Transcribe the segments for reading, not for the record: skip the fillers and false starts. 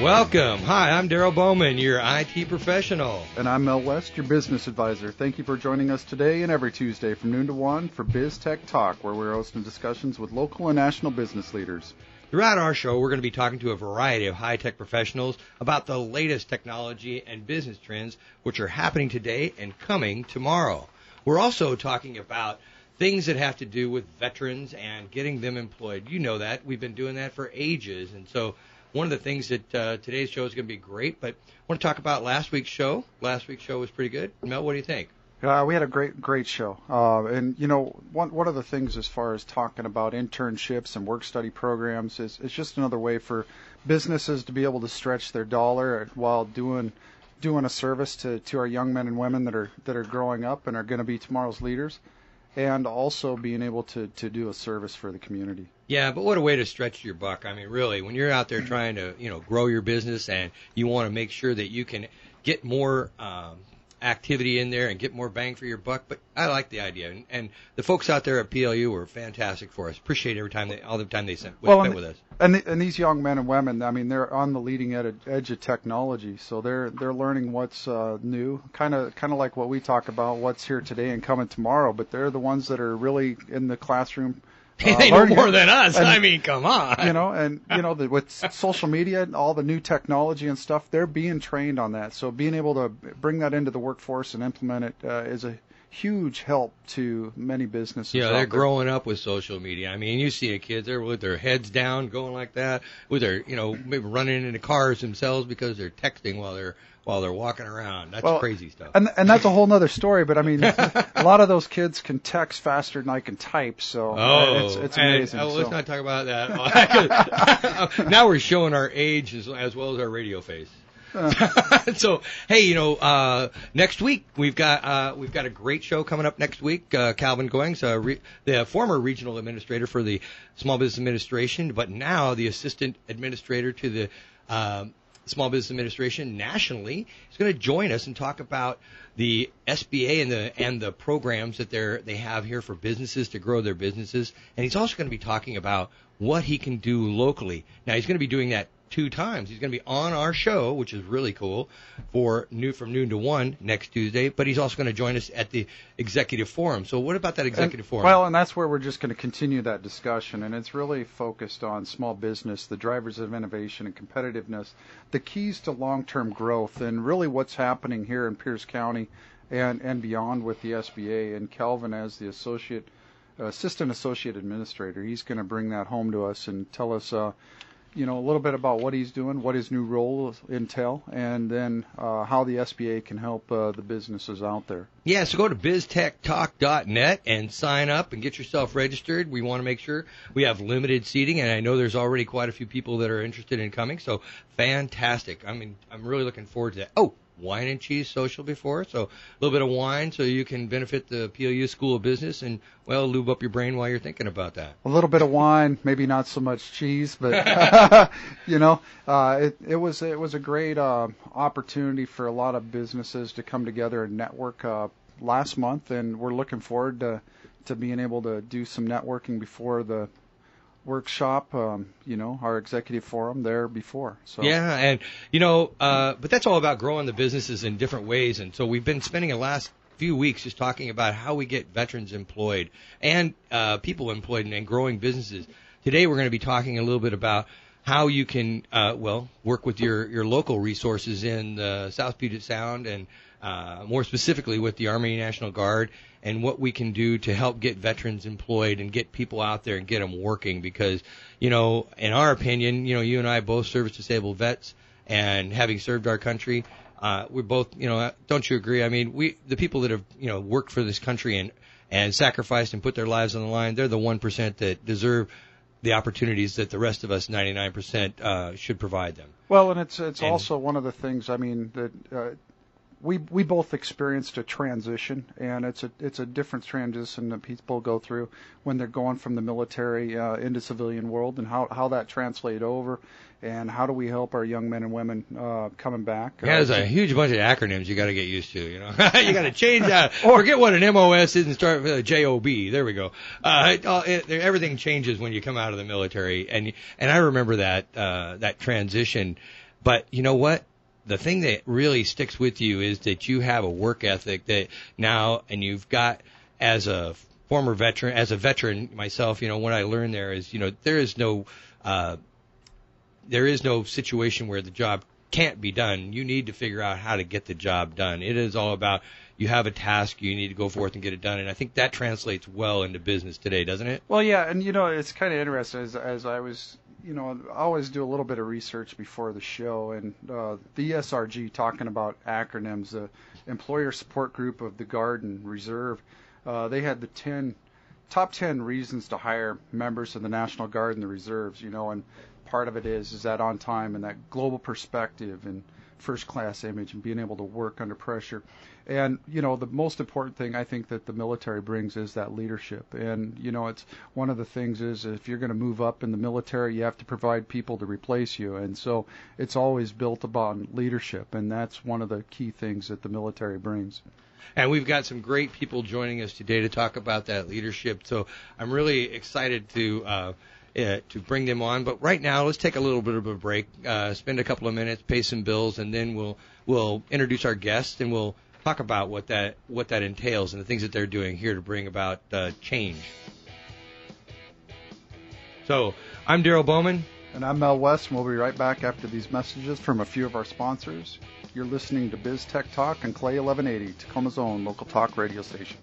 Welcome. Hi, I'm Darrel Bowman, your IT professional. And I'm Mel West, your business advisor. Thank you for joining us today and every Tuesday from noon to 1 for BizTechTalk, where we're hosting discussions with local and national business leaders. Throughout our show, we're going to be talking to a variety of high-tech professionals about the latest technology and business trends which are happening today and coming tomorrow. We're also talking about things that have to do with veterans and getting them employed. You know that. We've been doing that for ages. And so one of the things that today's show is going to be great, but I want to talk about last week's show. Last week's show was pretty good. Mel, what do you think? We had a great show. And, you know, one of the things as far as talking about internships and work-study programs is it's just another way for businesses to be able to stretch their dollar while doing a service to our young men and women that are growing up and are going to be tomorrow's leaders, and also being able to do a service for the community. Yeah, but what a way to stretch your buck. I mean, really, when you're out there trying to, grow your business and you want to make sure that you can get more activity in there and get more bang for your buck. But I like the idea. And the folks out there at PLU were fantastic for us. Appreciate all the time they spent with us. And these young men and women, I mean, they're on the leading edge of technology, so they're learning what's new, kind of like what we talk about, what's here today and coming tomorrow. But they're the ones that are really in the classroom. They know more than us. And, I mean, come on. With social media and all the new technology and stuff, they're being trained on that. So being able to bring that into the workforce and implement it is a huge help to many businesses. Yeah, they're growing up with social media. I mean, you see a kid there with their heads down, going like that, with their, maybe running into cars themselves because they're texting while they're walking around. That's crazy stuff. And that's a whole other story. But I mean, a lot of those kids can text faster than I can type. So it's amazing. Let's not talk about that. Now we're showing our age as well as our radio face. So, hey, next week we've got a great show coming up next week. Calvin Goings, the former regional administrator for the Small Business Administration, but now the assistant administrator to the Small Business Administration nationally, is going to join us and talk about the SBA and the programs that they have here for businesses to grow their businesses. And he's also going to be talking about what he can do locally. Now, he's going to be doing that 2 times. He's going to be on our show, which is really cool, from noon to 1 next Tuesday, but he's also going to join us at the Executive Forum. So what about that Executive Forum? Well, and that's where we're just going to continue that discussion, and it's really focused on small business, the drivers of innovation and competitiveness, the keys to long-term growth, and really what's happening here in Pierce County and beyond with the SBA. And Calvin, as the assistant associate administrator, he's going to bring that home to us and tell us a little bit about what he's doing, what his new role entail, and then how the SBA can help the businesses out there. Yeah, so go to BizTechTalk.net and sign up and get yourself registered. We want to make sure we have limited seating, and I know there's already quite a few people that are interested in coming, so fantastic. I mean, I'm really looking forward to that. Oh, wine and cheese social before, so a little bit of wine so you can benefit the PLU School of Business and, lube up your brain while you're thinking about that. A little bit of wine, maybe not so much cheese, but, it was a great opportunity for a lot of businesses to come together and network last month, and we're looking forward to being able to do some networking before the workshop, our executive forum there before. So. Yeah, and, but that's all about growing the businesses in different ways. And so we've been spending the last few weeks just talking about how we get veterans employed and people employed and growing businesses. Today we're going to be talking a little bit about how you can, work with your local resources in the South Puget Sound and more specifically with the Army National Guard, and what we can do to help get veterans employed and get people out there and get them working. Because, in our opinion, you and I both service-disabled vets, and having served our country, we're both, don't you agree? I mean, the people that have, worked for this country and sacrificed and put their lives on the line, they're the 1% that deserve the opportunities that the rest of us, 99%, should provide them. Well, and it's also one of the things, I mean, that we both experienced a transition, and it's a different transition that people go through when they're going from the military into civilian world, and how that translates over, and how do we help our young men and women coming back. Yeah, there's a huge bunch of acronyms you got to get used to. You got to change that. Forget what an MOS is and start with a JOB. There we go. Everything changes when you come out of the military, and I remember that transition But you know what? The thing that really sticks with you is that you have a work ethic that now, and you've got, as a former veteran, as a veteran myself, what I learned there is, there is no situation where the job can't be done. You need to figure out how to get the job done. It is all about, you have a task, you need to go forth and get it done. And I think that translates well into business today, doesn't it? Well, yeah, and it's kind of interesting as I was, I always do a little bit of research before the show, and the ESRG, talking about acronyms, the Employer Support Group of the Guard and Reserve, they had the top 10 reasons to hire members of the National Guard and the Reserves, and part of it is that on time and that global perspective and first-class image and being able to work under pressure. And, the most important thing I think that the military brings is that leadership. And, it's one of the things is if you're going to move up in the military, you have to provide people to replace you. And so it's always built upon leadership, and that's one of the key things that the military brings. And we've got some great people joining us today to talk about that leadership. So I'm really excited to bring them on. But right now, let's take a little bit of a break, spend a couple of minutes, pay some bills, and then we'll introduce our guests, and we'll talk about what that entails and the things that they're doing here to bring about change. So I'm Darrel Bowman. And I'm Mel West, and we'll be right back after these messages from a few of our sponsors. You're listening to BizTechTalk on Clay 1180, Tacoma's own local talk radio station.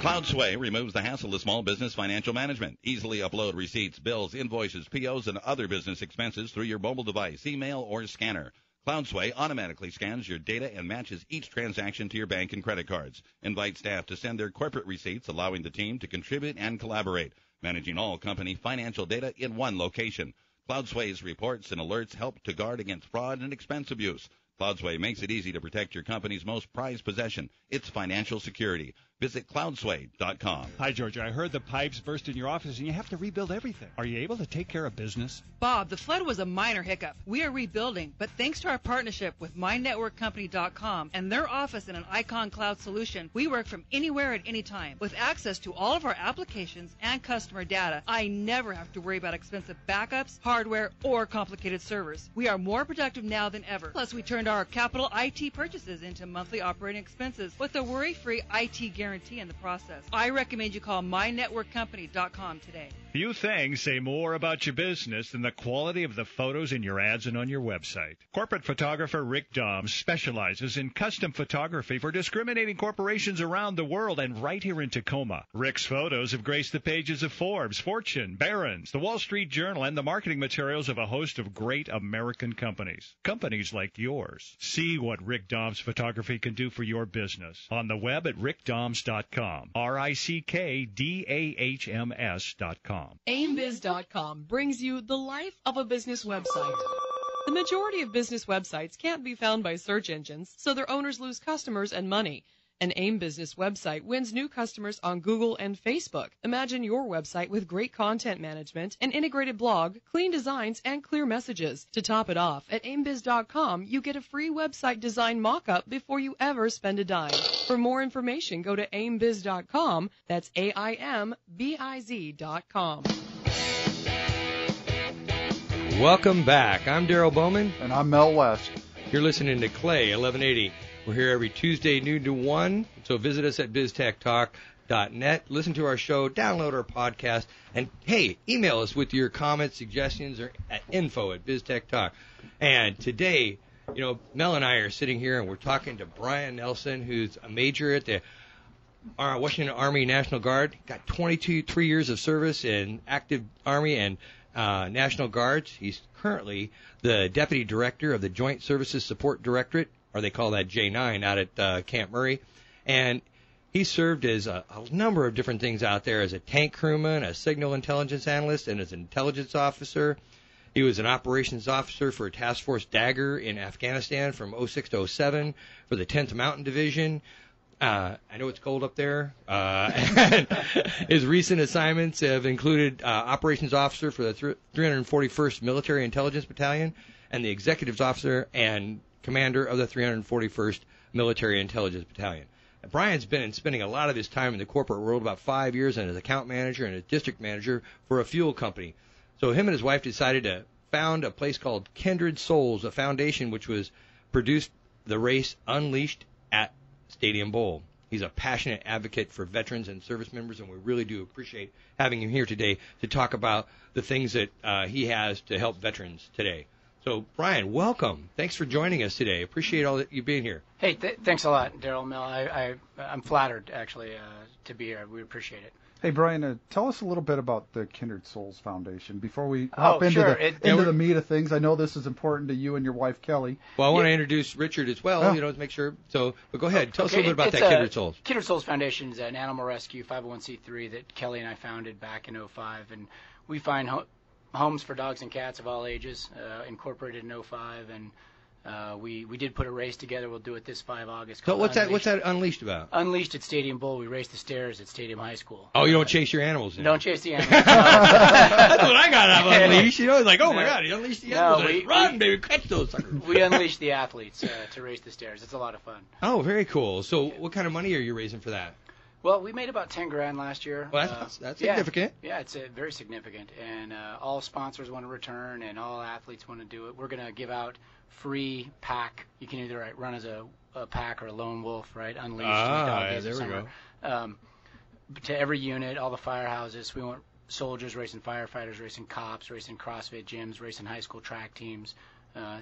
CloudSway removes the hassle of small business financial management. Easily upload receipts, bills, invoices, POs, and other business expenses through your mobile device, email, or scanner. CloudSway automatically scans your data and matches each transaction to your bank and credit cards. Invite staff to send their corporate receipts, allowing the team to contribute and collaborate, managing all company financial data in one location. CloudSway's reports and alerts help to guard against fraud and expense abuse. CloudSway makes it easy to protect your company's most prized possession, its financial security. Visit cloudsway.com. Hi, Georgia. I heard the pipes burst in your office and you have to rebuild everything. Are you able to take care of business? Bob, the flood was a minor hiccup. We are rebuilding, but thanks to our partnership with MyNetworkCompany.com and their office in an Icon Cloud solution, we work from anywhere at any time. With access to all of our applications and customer data, I never have to worry about expensive backups, hardware, or complicated servers. We are more productive now than ever. Plus, we turned our capital IT purchases into monthly operating expenses with a worry-free IT guarantee in the process. I recommend you call MyNetworkCompany.com today. Few things say more about your business than the quality of the photos in your ads and on your website. Corporate photographer Rick Doms specializes in custom photography for discriminating corporations around the world and right here in Tacoma. Rick's photos have graced the pages of Forbes, Fortune, Barron's, the Wall Street Journal, and the marketing materials of a host of great American companies. Companies like yours. See what Rick Doms photography can do for your business on the web at rickdoms.com. RICKDAHMS.com. AimBiz.com brings you the life of a business website. The majority of business websites can't be found by search engines, so their owners lose customers and money. An AIM Business website wins new customers on Google and Facebook. Imagine your website with great content management, an integrated blog, clean designs, and clear messages. To top it off, at AimBiz.com, you get a free website design mock-up before you ever spend a dime. For more information, go to AimBiz.com. That's AIMBIZ.com. Welcome back. I'm Darrel Bowman. And I'm Mel West. You're listening to Clay 1180. We're here every Tuesday, noon to 1. So visit us at BizTechTalk.net. Listen to our show, download our podcast, and, hey, email us with your comments, suggestions, or at info@BizTechTalk. And today, Mel and I are sitting here, and we're talking to Brian Nelson, who's a major at the Washington Army National Guard. Got 23 years of service in active Army and National Guards. He's currently the Deputy Director of the Joint Services Support Directorate, or they call that J9, out at Camp Murray. And he served as a number of different things out there, as a tank crewman, a signal intelligence analyst, and as an intelligence officer. He was an operations officer for Task Force Dagger in Afghanistan from 06 to 07 for the 10th Mountain Division. I know it's cold up there. And his recent assignments have included operations officer for the 341st Military Intelligence Battalion and the executives officer and commander of the 341st Military Intelligence Battalion. Brian's been spending a lot of his time in the corporate world, about 5 years, and as account manager and a district manager for a fuel company. So him and his wife decided to found a place called Kindred Souls, a foundation which was produced the race Unleashed at Stadium Bowl. He's a passionate advocate for veterans and service members, and we really do appreciate having him here today to talk about the things that he has to help veterans today. So, Brian, welcome. Thanks for joining us today. Appreciate all that you being here. Hey, thanks a lot, Darrel, Mel. I'm flattered, actually, to be here. We appreciate it. Hey, Brian, tell us a little bit about the Kindred Souls Foundation before we hop into sure. the meat of things. I know this is important to you and your wife, Kelly. Well, I want to introduce Richard as well, to make sure. So, but go ahead. Tell us a little bit about that Kindred Souls. Kindred Souls Foundation is an animal rescue 501c3 that Kelly and I founded back in 2005, and we find homes for dogs and cats of all ages, incorporated in 2005, and we did put a race together. We'll do it this 5 August. So what's that Unleashed about? Unleashed at Stadium Bowl. We race the stairs at Stadium High School. Oh, you don't chase your animals then? Don't chase the animals. That's what I got out of Unleashed. It's like, oh my God, you unleashed the animals. Run, baby, catch those suckers. We unleash the athletes to race the stairs. It's a lot of fun. Oh, very cool. So what kind of money are you raising for that? Well, we made about $10,000 last year. Well, that's significant. Yeah, it's very significant, and all sponsors want to return, and all athletes want to do it. We're going to give out free pack. You can either run as a pack or a lone wolf, right? Unleashed. There we go. To every unit, all the firehouses. We want soldiers racing firefighters, racing cops, racing CrossFit gyms, racing high school track teams.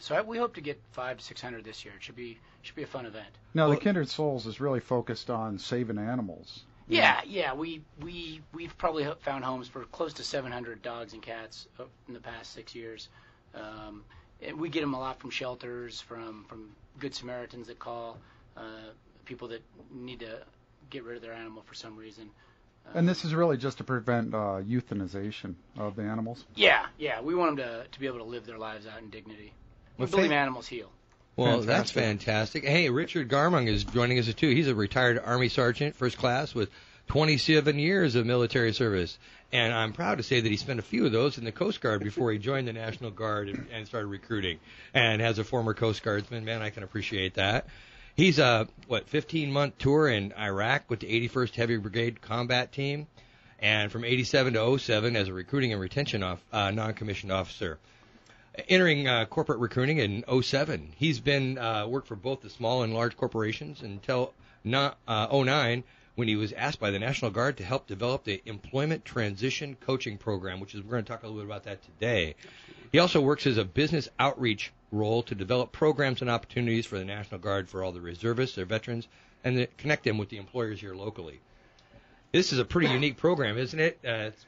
So we hope to get 500 to 600 this year. It should be a fun event. Now, the Kindred Souls is really focused on saving animals. Yeah. We've probably found homes for close to 700 dogs and cats in the past 6 years. And we get them a lot from shelters, from Good Samaritans that call, people that need to get rid of their animal for some reason. And this is really just to prevent euthanization of the animals? Yeah. We want them to be able to live their lives out in dignity. We believe animals heal. Well, that's fantastic. Hey, Richard Garmong is joining us too. He's a retired Army Sergeant, first class, with 27 years of military service. And I'm proud to say that he spent a few of those in the Coast Guard before he joined the National Guard and started recruiting. And as a former Coast Guardsman, man, I can appreciate that. He's a 15-month tour in Iraq with the 81st Heavy Brigade Combat Team, and from 87 to 07 as a recruiting and retention non-commissioned officer. Entering corporate recruiting in 07, he's been worked for both the small and large corporations until 09, when he was asked by the National Guard to help develop the Employment Transition Coaching Program, which is we're going to talk a little bit about that today. He also works as a business outreach role to develop programs and opportunities for the National Guard for all the reservists, their veterans, and to connect them with the employers here locally. This is a pretty unique program, isn't it? It's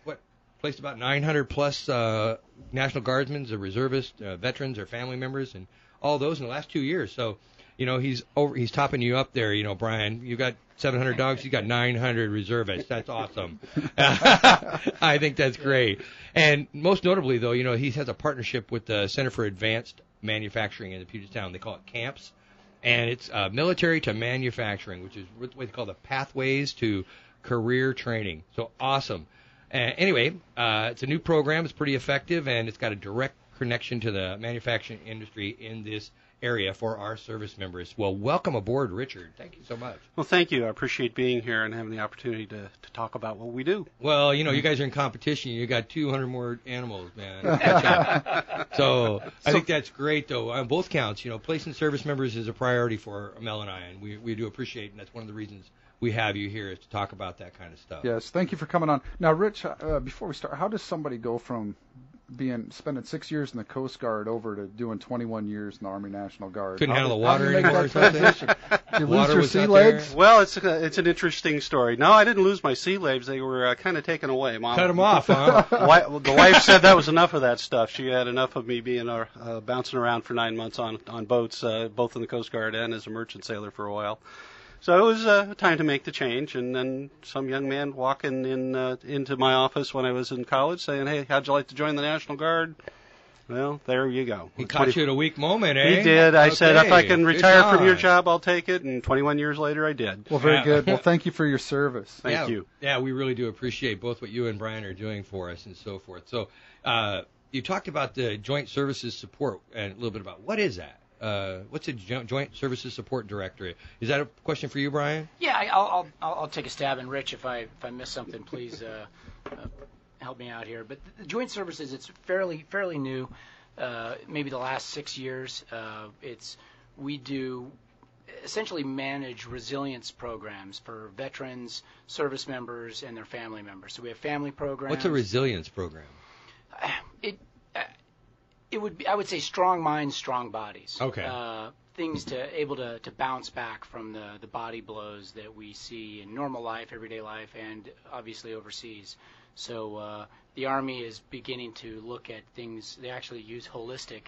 placed about 900 plus National Guardsmen, or reservists, veterans, or family members, and all those in the last 2 years. So, he's topping you up there, Brian. You got 700 dogs, he's got 900 reservists. That's awesome. I think that's great. And most notably, though, he has a partnership with the Center for Advanced Manufacturing in Puget Sound. They call it CAMPS. And it's military to manufacturing, which is what they call the pathways to career training. So awesome. Anyway, it's a new program. It's pretty effective, and it's got a direct connection to the manufacturing industry in this area for our service members. Well, welcome aboard, Richard. Thank you so much. Well, thank you. I appreciate being here and having the opportunity to talk about what we do. Well, you guys are in competition. You got 200 more animals, man. So I think that's great, though. On both counts, placing service members is a priority for Mel and I, and we do appreciate it, and that's one of the reasons we have you here is to talk about that kind of stuff. Yes, thank you for coming on. Now, Rich, before we start, how does somebody go from spending 6 years in the Coast Guard over to doing 21 years in the Army National Guard? Couldn't handle the water anymore or something? You lose your sea legs? Well, it's an interesting story. No, I didn't lose my sea legs. They were kind of taken away. Mom cut them off, huh? The wife said that was enough of that stuff. She had enough of me being bouncing around for 9 months on boats, both in the Coast Guard and as a merchant sailor for a while. So it was time to make the change, and then some young man walking into my office when I was in college saying, "Hey, how'd you like to join the National Guard?" Well, there you go. He caught you at a weak moment, eh? He did. I said, if I can retire from your job, I'll take it, and 21 years later, I did. Well, very good. Well, thank you for your service. Thank you. Yeah, we really do appreciate both what you and Brian are doing for us and so forth. So you talked about the Joint Services Support and a little bit about what is that? what's a Joint Services Support Directorate? Is that a question for you, Brian? Yeah, I'll take a stab, and Rich, if I miss something, please help me out here. But the Joint Services, it's fairly new, maybe the last 6 years. We do essentially manage resilience programs for veterans, service members, and their family members. So we have family programs. What's a resilience program? It would be, I would say, strong minds, strong bodies. Okay. Things able to bounce back from the body blows that we see in normal life, everyday life, and obviously overseas. So the Army is beginning to look at things. They actually use holistic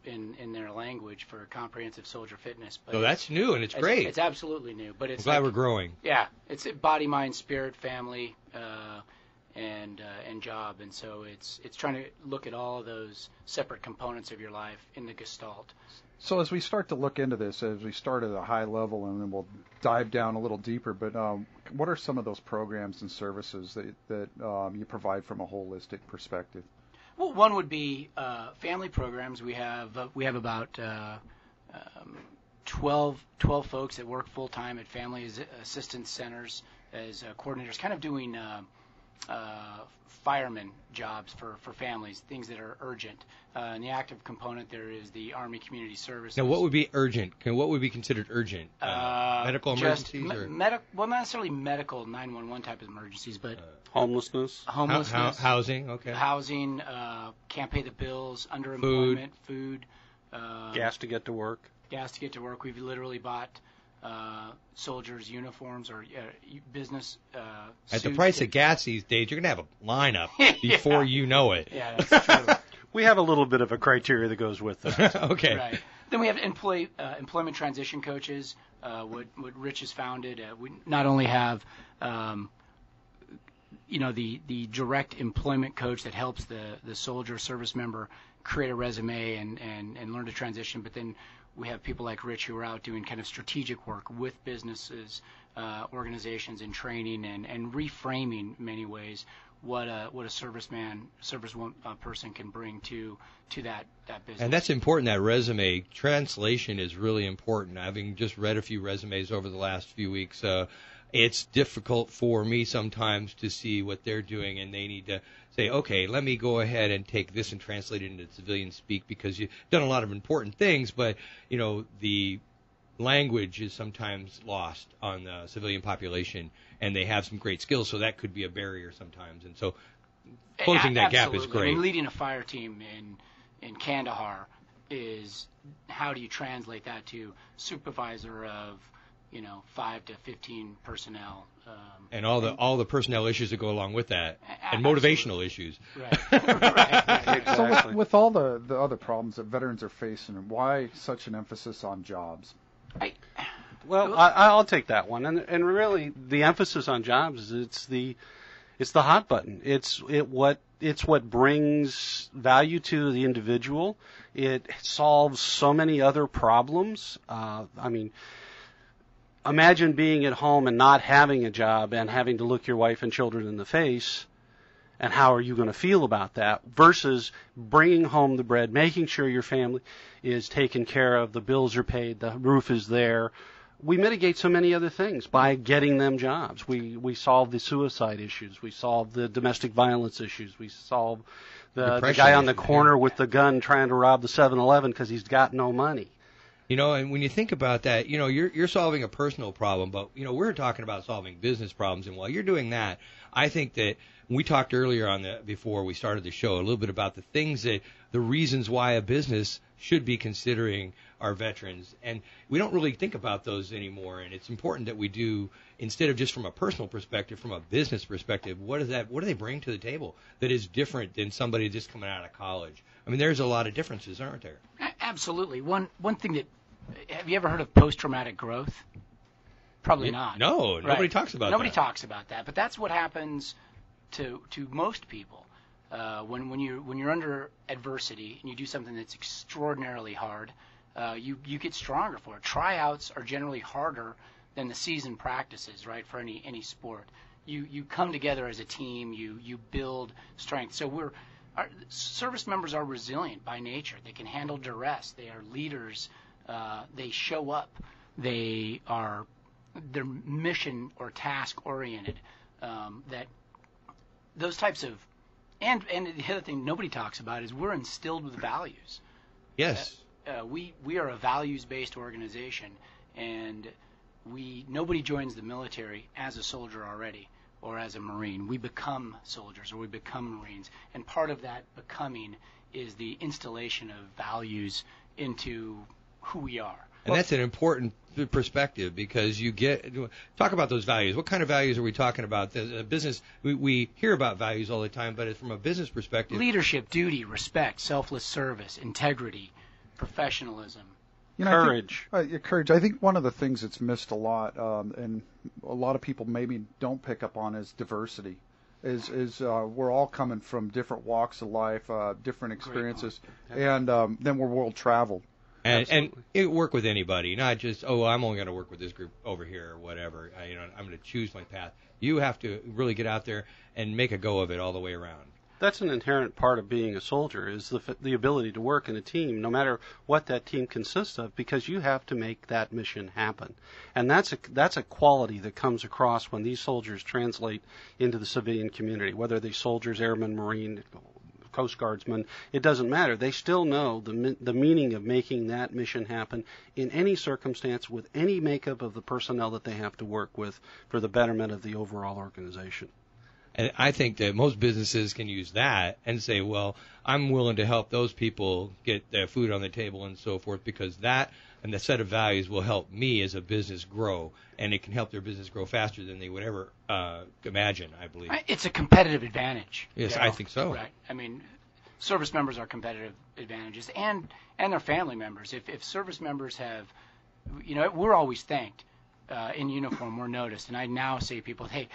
in their language for comprehensive soldier fitness. But so that's new, and it's great. It's absolutely new, but it's I'm glad we're growing. Yeah, it's body, mind, spirit, family, and job, and so it's trying to look at all of those separate components of your life in the Gestalt. So as we start to look into this, as we start at a high level, and then we'll dive down a little deeper, but what are some of those programs and services that you provide from a holistic perspective? Well, one would be family programs. We have about 12 folks that work full time at family assistance centers as coordinators, kind of doing fireman jobs for families, things that are urgent. In the active component, there is the Army Community Services. Now, what would be urgent? What would be considered urgent? Medical emergencies? Well, not necessarily medical 911 type of emergencies, but homelessness. Housing, okay. Housing, can't pay the bills, underemployment, food. Gas to get to work. We've literally bought soldiers' uniforms or business At the price of gas these days, you're going to have a lineup before you know it. Yeah, that's true. We have a little bit of a criteria that goes with that. Okay. Right. Then we have employment transition coaches, what Rich has founded. We not only have the direct employment coach that helps the soldier service member create a resume and learn to transition, but then we have people like Rich who are out doing kind of strategic work with businesses, organizations, and training and reframing in many ways what a person can bring to that business. And that's important, that resume. Translation is really important. Having just read a few resumes over the last few weeks, it's difficult for me sometimes to see what they're doing, and they need to say, okay, let me go ahead and take this and translate it into civilian speak, because you've done a lot of important things, but the language is sometimes lost on the civilian population, and they have some great skills, so that could be a barrier sometimes. And so closing that gap is great. I mean, leading a fire team in Kandahar is, how do you translate that to supervisor of 5 to 15 personnel, and all the personnel issues that go along with that, and motivational issues. Right. Right. Exactly. So with all the other problems that veterans are facing, why such an emphasis on jobs? I'll take that one, and really the emphasis on jobs is it's the hot button. It's what brings value to the individual. It solves so many other problems. Imagine being at home and not having a job and having to look your wife and children in the face, and how are you going to feel about that, versus bringing home the bread, making sure your family is taken care of, the bills are paid, the roof is there. We mitigate so many other things by getting them jobs. We solve the suicide issues. We solve the domestic violence issues. We solve the guy on the corner with the gun trying to rob the 7-Eleven because he's got no money. And when you think about that, you're solving a personal problem, but, we're talking about solving business problems. And while you're doing that, I think that we talked earlier before we started the show, a little bit about the reasons why a business should be considering our veterans. And we don't really think about those anymore. And it's important that we do, instead of just from a personal perspective, from a business perspective, what do they bring to the table that is different than somebody just coming out of college? I mean, there's a lot of differences, aren't there? Absolutely. One thing that, have you ever heard of post-traumatic growth? Probably not. No, nobody talks about that. Nobody talks about that, but that's what happens to most people when you're under adversity and you do something that's extraordinarily hard. You get stronger for it. Tryouts are generally harder than the season practices, right? For any sport, you come together as a team. You build strength. So our service members are resilient by nature. They can handle duress. They are leaders. They show up. They're mission or task oriented. That those types of and the other thing nobody talks about is we're instilled with values. Yes. We are a values-based organization, and nobody joins the military as a soldier already or as a Marine. We become soldiers or we become Marines, and part of that becoming is the installation of values into who we are. And that's an important perspective, because you talk about those values. What kind of values are we talking about? The business, we hear about values all the time, but from a business perspective, leadership, duty, respect, selfless service, integrity, professionalism. Courage. Courage. I think one of the things that's missed a lot, and a lot of people maybe don't pick up on, is diversity. Is we're all coming from different walks of life, different experiences, and then we're world traveled. And it work with anybody, not just, I'm only going to work with this group over here or whatever. I'm going to choose my path. You have to really get out there and make a go of it all the way around. That's an inherent part of being a soldier, is the ability to work in a team, no matter what that team consists of, because you have to make that mission happen. And that's a quality that comes across when these soldiers translate into the civilian community, whether they're soldiers, airmen, Marine, Coast Guardsmen, it doesn't matter. They still know the meaning of making that mission happen in any circumstance with any makeup of the personnel that they have to work with for the betterment of the overall organization. And I think that most businesses can use that and say, well, I'm willing to help those people get their food on the table and so forth, because that and the set of values will help me as a business grow, and it can help their business grow faster than they would ever imagine, I believe. It's a competitive advantage. Yes, I think so. Right. I mean, service members are competitive advantages, and their family members. If service members have, we're always thanked in uniform. We're noticed, and I now say to people, hey,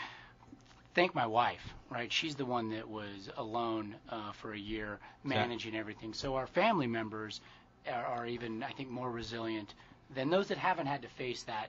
thank my wife, right? She's the one that was alone for a year managing everything. So our family members are even, I think, more resilient than those that haven't had to face that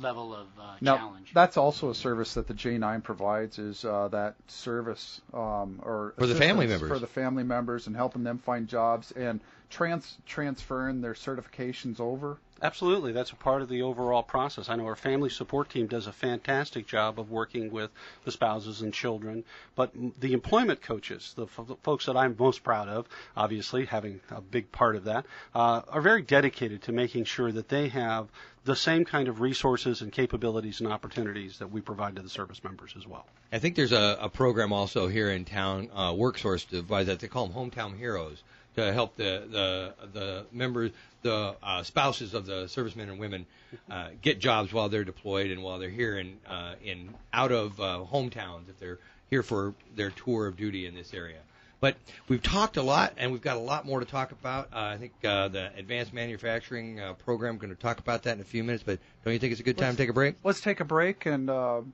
level of challenge. That's also a service that the J9 provides, is that service or for the family members. For the family members, and helping them find jobs and transferring their certifications over. Absolutely. That's a part of the overall process. I know our family support team does a fantastic job of working with the spouses and children, but the employment coaches, the folks that I'm most proud of, obviously having a big part of that, are very dedicated to making sure that they have the same kind of resources and capabilities and opportunities that we provide to the service members as well. I think there's a program also here in town, WorkSource device that they call them Hometown Heroes, to help the members, the spouses of the servicemen and women get jobs while they're deployed and while they're here in out of hometowns, if they're here for their tour of duty in this area. But we've talked a lot, and we've got a lot more to talk about. I think the Advance Manufacturing program, going to talk about that in a few minutes, but don't you think it's a good time to take a break? Let's take a break and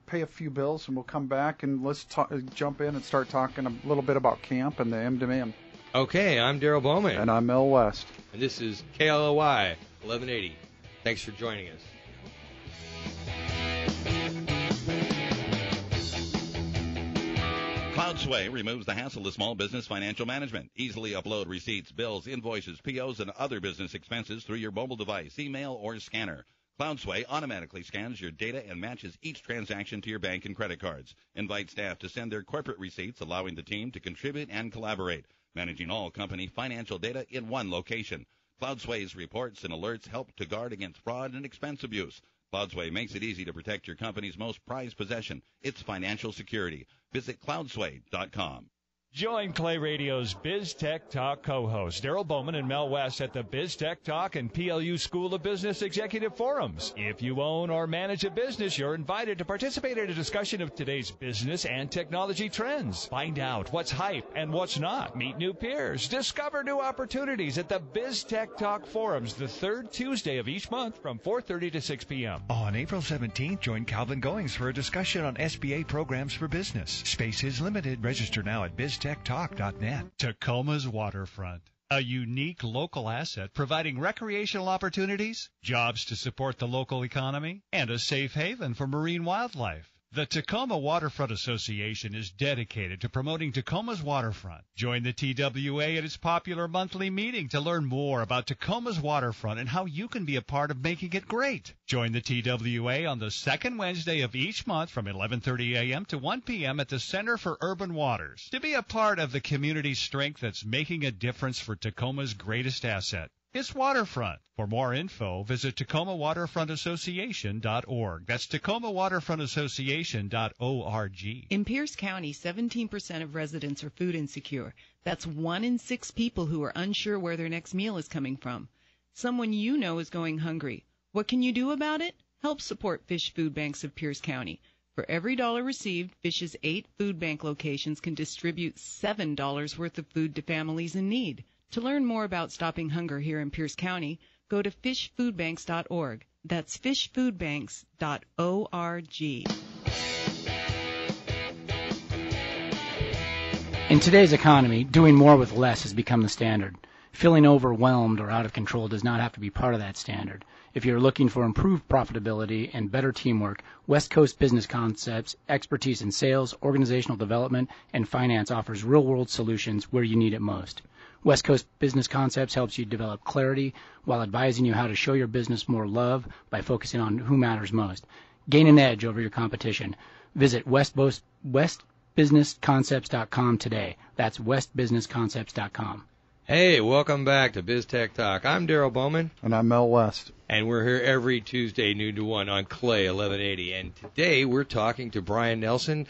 pay a few bills, and we'll come back, and let's jump in and start talking a little bit about camp and the M2M. Okay, I'm Darrel Bowman. And I'm Mel West. And this is KLOY 1180. Thanks for joining us. CloudSway removes the hassle of small business financial management. Easily upload receipts, bills, invoices, POs, and other business expenses through your mobile device, email, or scanner. CloudSway automatically scans your data and matches each transaction to your bank and credit cards. Invite staff to send their corporate receipts, allowing the team to contribute and collaborate, managing all company financial data in one location. CloudSway's reports and alerts help to guard against fraud and expense abuse. CloudSway makes it easy to protect your company's most prized possession, its financial security. Visit cloudsway.com. Join Clay Radio's BizTechTalk co-hosts Darrel Bowman and Mel West at the BizTechTalk and PLU School of Business Executive Forums. If you own or manage a business, you're invited to participate in a discussion of today's business and technology trends. Find out what's hype and what's not. Meet new peers. Discover new opportunities at the BizTechTalk Forums the third Tuesday of each month from 4:30 to 6 p.m. On April 17th, join Calvin Goings for a discussion on SBA programs for business. Space is limited. Register now at BizTechTalk.net. Tacoma's Waterfront, a unique local asset providing recreational opportunities, jobs to support the local economy, and a safe haven for marine wildlife. The Tacoma Waterfront Association is dedicated to promoting Tacoma's waterfront. Join the TWA at its popular monthly meeting to learn more about Tacoma's waterfront and how you can be a part of making it great. Join the TWA on the second Wednesday of each month from 11:30 a.m. to 1 p.m. at the Center for Urban Waters to be a part of the community strength that's making a difference for Tacoma's greatest asset. It's waterfront. For more info, visit TacomaWaterfrontAssociation.org. That's TacomaWaterfrontAssociation.org. In Pierce County, 17% of residents are food insecure. That's 1 in 6 people who are unsure where their next meal is coming from. Someone you know is going hungry. What can you do about it? Help support Fish Food Banks of Pierce County. For every dollar received, Fish's 8 food bank locations can distribute $7 worth of food to families in need. To learn more about stopping hunger here in Pierce County, go to fishfoodbanks.org. That's fishfoodbanks.org. In today's economy, doing more with less has become the standard. Feeling overwhelmed or out of control does not have to be part of that standard. If you're looking for improved profitability and better teamwork, West Coast Business Concepts, expertise in sales, organizational development, and finance offers real-world solutions where you need it most. West Coast Business Concepts helps you develop clarity while advising you how to show your business more love by focusing on who matters most. Gain an edge over your competition. Visit westbusinessconcepts.com today. That's westbusinessconcepts.com. Hey, welcome back to BizTechTalk. I'm Darrel Bowman. And I'm Mel West. And we're here every Tuesday, noon to 1 on Clay 1180. And today we're talking to Brian Nelson,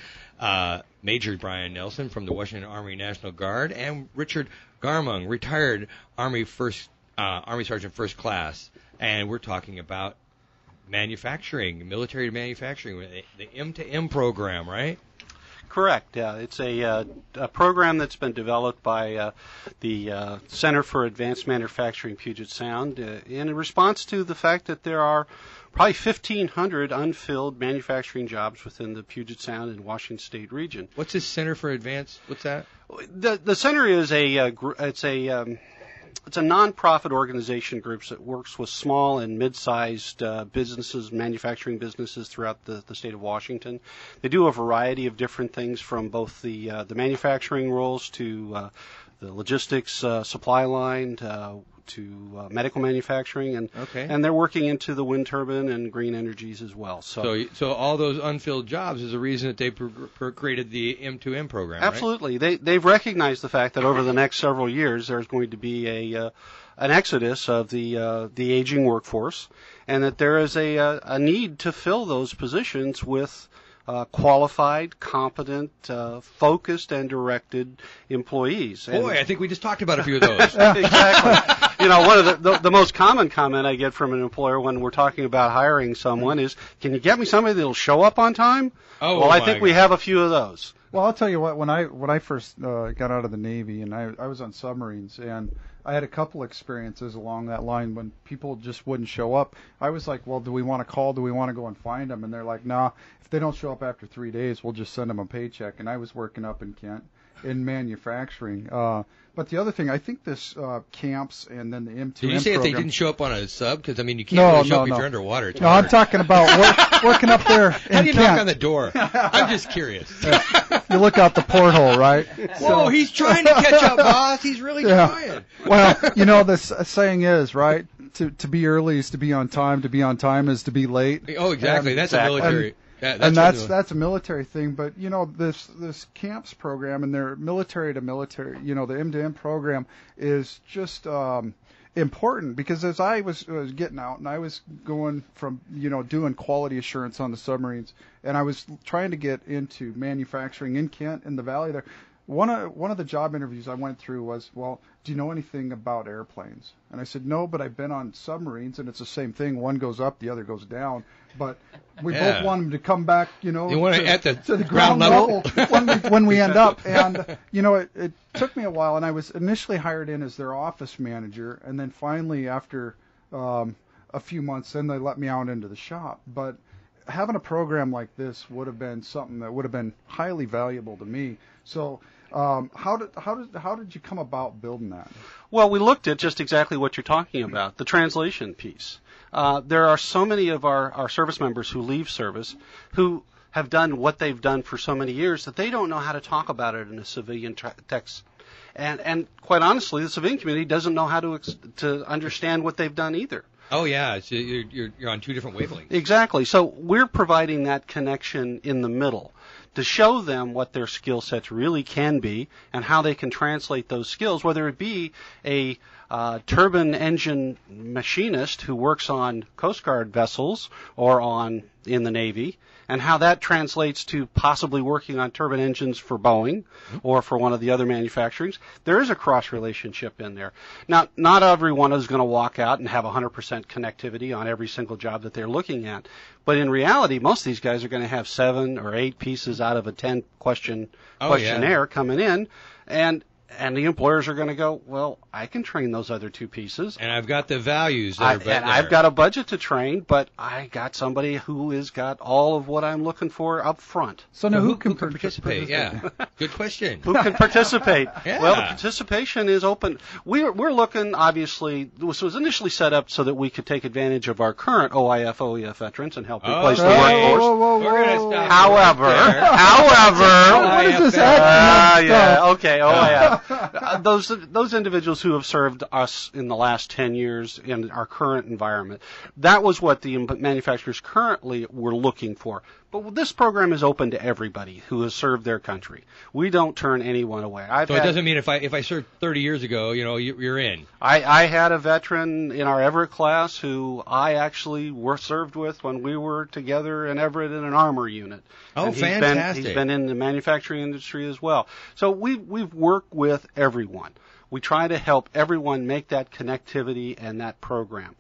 Major Brian Nelson from the Washington Army National Guard, and Richard Garmong, retired Army Sergeant First Class. And we're talking about manufacturing, military manufacturing, the M2M program, right? Correct. It's a program that's been developed by the Center for Advance Manufacturing Puget Sound in response to the fact that there are probably 1,500 unfilled manufacturing jobs within the Puget Sound and Washington State region. What's this Center for Advance? What's that? The center is it's a nonprofit organization group that works with small and mid-sized businesses, manufacturing businesses throughout the state of Washington. They do a variety of different things, from both the manufacturing roles to the logistics supply line to medical manufacturing, and they're working into the wind turbine and green energies as well. So all those unfilled jobs is the reason that they created the M2M program. Absolutely, right? They've recognized the fact that over the next several years there's going to be an exodus of the aging workforce, and that there is a need to fill those positions with qualified, competent, focused, and directed employees. Boy, I think we just talked about a few of those. Exactly. One of the most common comment I get from an employer when we're talking about hiring someone is, "Can you get me somebody that'll show up on time?" Oh, well, I think we have a few of those. Well, I'll tell you what. When I first got out of the Navy, and I was on submarines, and I had a couple experiences along that line when people just wouldn't show up. I was like, well, do we want to call? Do we want to go and find them? And they're like, nah, if they don't show up after 3 days, we'll just send them a paycheck. And I was working up in Kent in manufacturing. But the other thing, I think this camps and then the M2M Did you say program, if they didn't show up on a sub? Because, you can't really show up if you're underwater. No, I'm talking about working up there in Kent. How do you knock on the door? I'm just curious. You look out the porthole, right? Whoa, he's trying to catch up, boss. He's really trying. Well, the saying is, right, to be early is to be on time. To be on time is to be late. Oh, exactly. That's a military. That's a military thing, but this camps program and their military to military, the M2M program is just important, because as I was getting out and I was going from doing quality assurance on the submarines, and I was trying to get into manufacturing in Kent in the valley there. One of the job interviews I went through was, well, do you know anything about airplanes? And I said, no, but I've been on submarines, and it's the same thing. One goes up, the other goes down. But we both want them to come back, to the ground level when we end up. And, it took me a while, and I was initially hired in as their office manager, and then finally after a few months, then they let me out into the shop. But having a program like this would have been something that would have been highly valuable to me. So how did you come about building that? Well, we looked at just exactly what you're talking about, the translation piece. There are so many of our service members who leave service who have done what they've done for so many years that they don't know how to talk about it in a civilian text. And quite honestly, the civilian community doesn't know how to understand what they've done either. Oh yeah, so you're on two different wavelengths. Exactly. So we're providing that connection in the middle to show them what their skill sets really can be and how they can translate those skills, whether it be a turbine engine machinist who works on Coast Guard vessels or in the Navy, and how that translates to possibly working on turbine engines for Boeing or for one of the other manufacturers. There is a cross relationship in there. Now, not everyone is going to walk out and have 100% connectivity on every single job that they're looking at. But in reality, most of these guys are going to have 7 or 8 pieces out of a 10 questionnaire coming in, and the employers are going to go, well, I can train those other 2 pieces. And I've got the values. I've got a budget to train, but I got somebody who has got all of what I'm looking for up front. So now who can participate? Yeah, good question. Who can participate? Yeah. Well, the participation is open. We're looking, obviously, this was initially set up so that we could take advantage of our current OIF, OEF veterans and help replace the workforce. We're going to stop. However, what is this acronym stuff? Okay, OIF. Those individuals who have served us in the last 10 years in our current environment, that was what the manufacturers currently were looking for. But this program is open to everybody who has served their country. We don't turn anyone away. So it doesn't mean if I served 30 years ago, you're in. I had a veteran in our Everett class who I actually served with when we were together in Everett in an armor unit. Oh, and fantastic. He's been in the manufacturing industry as well. So we've worked with everyone. We try to help everyone make that connectivity and that program.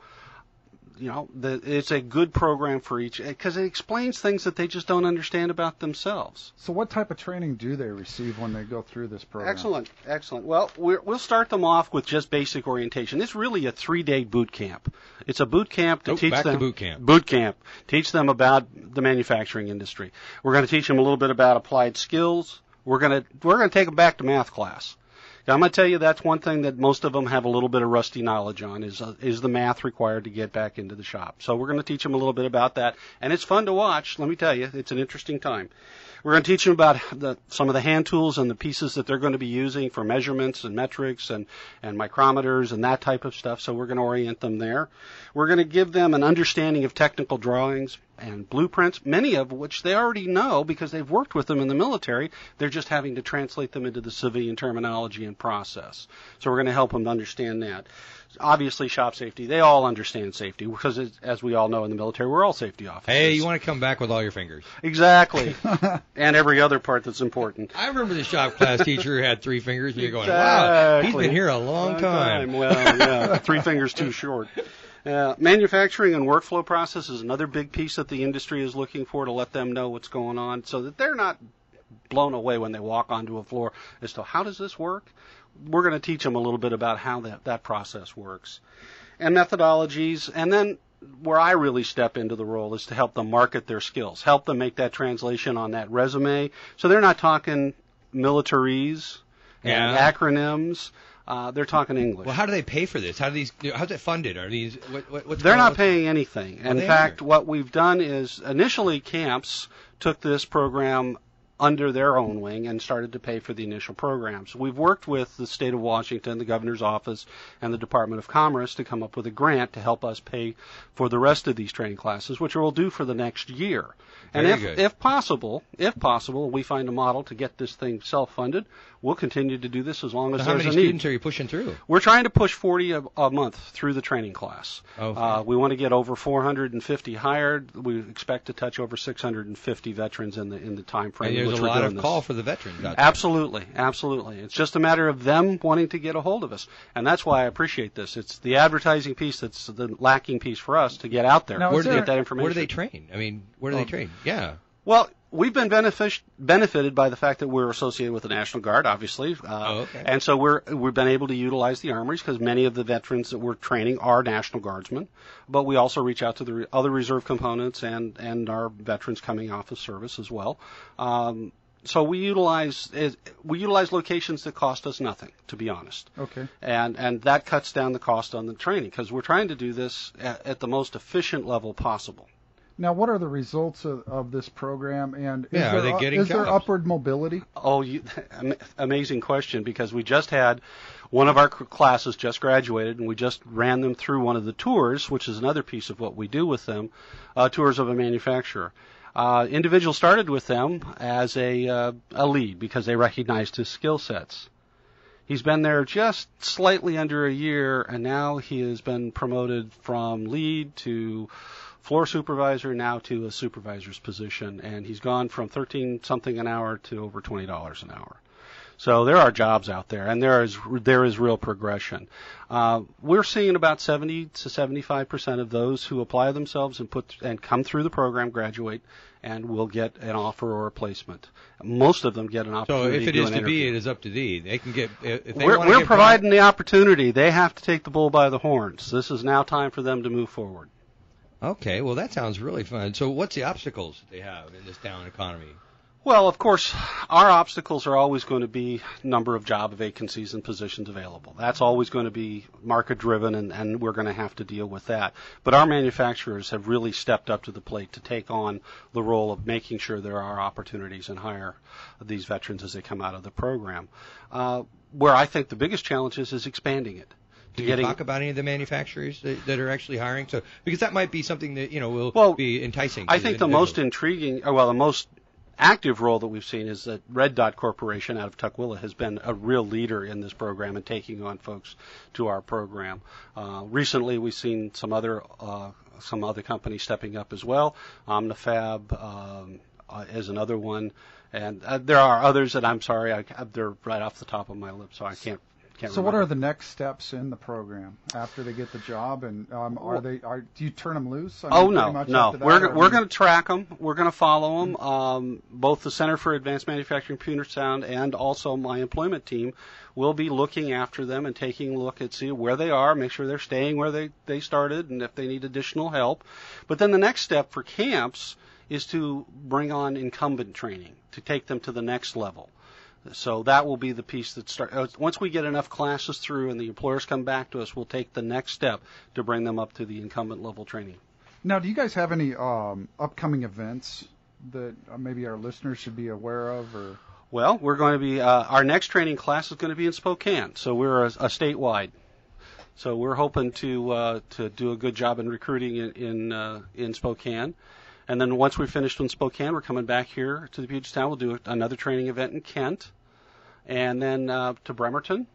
It's a good program for each, because it explains things that they just don't understand about themselves. So what type of training do they receive when they go through this program? Excellent. Well, we'll start them off with just basic orientation. It's really a 3-day boot camp. It's a boot camp to teach them. Boot camp. Teach them about the manufacturing industry. We're going to teach them a little bit about applied skills. We're going to take them back to math class. I'm going to tell you that's one thing that most of them have a little bit of rusty knowledge on is the math required to get back into the shop. So we're going to teach them a little bit about that, and it's fun to watch. Let me tell you, it's an interesting time. We're going to teach them about some of the hand tools and the pieces that they're going to be using for measurements and metrics and micrometers and that type of stuff, so we're going to orient them there. We're going to give them an understanding of technical drawings and blueprints, many of which they already know because they've worked with them in the military. They're just having to translate them into the civilian terminology and process. So we're going to help them understand that. Obviously, shop safety. They all understand safety because, as we all know in the military, we're all safety officers. Hey, you want to come back with all your fingers. Exactly. And every other part that's important. I remember the shop class teacher who had 3 fingers, and you're going, wow, he's been here a long time. Well, yeah, 3 fingers too short. Manufacturing and workflow process is another big piece that the industry is looking for to let them know what's going on so that they're not blown away when they walk onto a floor as to how does this work. We're going to teach them a little bit about how that process works. And methodologies, and then where I really step into the role is to help them market their skills, help them make that translation on that resume so they're not talking militaries and acronyms. They're talking English. Well, how do they pay for this? How's it funded? Are these They're not paying anything. In fact, what we've done is initially camps took this program under their own wing and started to pay for the initial programs. We've worked with the state of Washington, the governor's office, and the Department of Commerce to come up with a grant to help us pay for the rest of these training classes, which we'll do for the next year. And if possible, we find a model to get this thing self-funded, we'll continue to do this as long as there's a need. How many students are you pushing through? We're trying to push 40 a month through the training class. Okay. We want to get over 450 hired. We expect to touch over 650 veterans in the time frame. And there's a lot of call for the veterans out there. Absolutely. It's just a matter of them wanting to get a hold of us, and that's why I appreciate this. It's the advertising piece that's the lacking piece for us to get out there. Now, to get that information. Where do they train? I mean, where do they train? Yeah. Well, we've been benefited by the fact that we're associated with the National Guard, obviously. And so we've been able to utilize the armories because many of the veterans that we're training are National Guardsmen. But we also reach out to the other reserve components and our veterans coming off of service as well. So we utilize locations that cost us nothing, to be honest. Okay. And that cuts down the cost on the training because we're trying to do this at the most efficient level possible. Now, what are the results of this program, and is there upward mobility? Oh, amazing question, because we just had one of our classes just graduated, and we just ran them through one of the tours, which is another piece of what we do with them, tours of a manufacturer. Individual started with them as a lead because they recognized his skill sets. He's been there just slightly under a year, and now he has been promoted from lead to floor supervisor, now to a supervisor's position, and he's gone from 13 something an hour to over $20 an hour. So there are jobs out there, and there is real progression. We're seeing about 70 to 75% of those who apply themselves and come through the program graduate and will get an offer or a placement. Most of them get an opportunity. So if it is to be, it is up to thee. They can get. We're providing the opportunity. They have to take the bull by the horns. This is now time for them to move forward. Okay, well, that sounds really fun. So what's the obstacles that they have in this down economy? Well, of course, our obstacles are always going to be number of job vacancies and positions available. That's always going to be market-driven, and we're going to have to deal with that. But our manufacturers have really stepped up to the plate to take on the role of making sure there are opportunities and hire these veterans as they come out of the program. Where I think the biggest challenge is expanding it. Can you talk about any of the manufacturers that are actually hiring? So, because that might be something that will be enticing. I think the most intriguing, the most active role that we've seen is that Red Dot Corporation out of Tukwila has been a real leader in this program and taking on folks to our program. Recently, we've seen some other companies stepping up as well. Omnifab is another one, and there are others that I'm sorry, they're right off the top of my lips, so I can't. So what are the next steps in the program after they get the job, and do you turn them loose? No. We're going to track them. We're going to follow them. Both the Center for Advance Manufacturing Puget Sound and also my employment team will be looking after them and taking a look at see where they are, make sure they're staying where they started, and if they need additional help. But then the next step for camps is to bring on incumbent training to take them to the next level. So that will be the piece that starts. Once we get enough classes through and the employers come back to us, we'll take the next step to bring them up to the incumbent level training. Now, do you guys have any upcoming events that maybe our listeners should be aware of? Or? Well, we're going to be our next training class is going to be in Spokane, so we're a statewide. So we're hoping to do a good job in recruiting in Spokane. And then once we're finished in Spokane, we're coming back here to the Puget Sound. We'll do another training event in Kent, and then to Bremerton.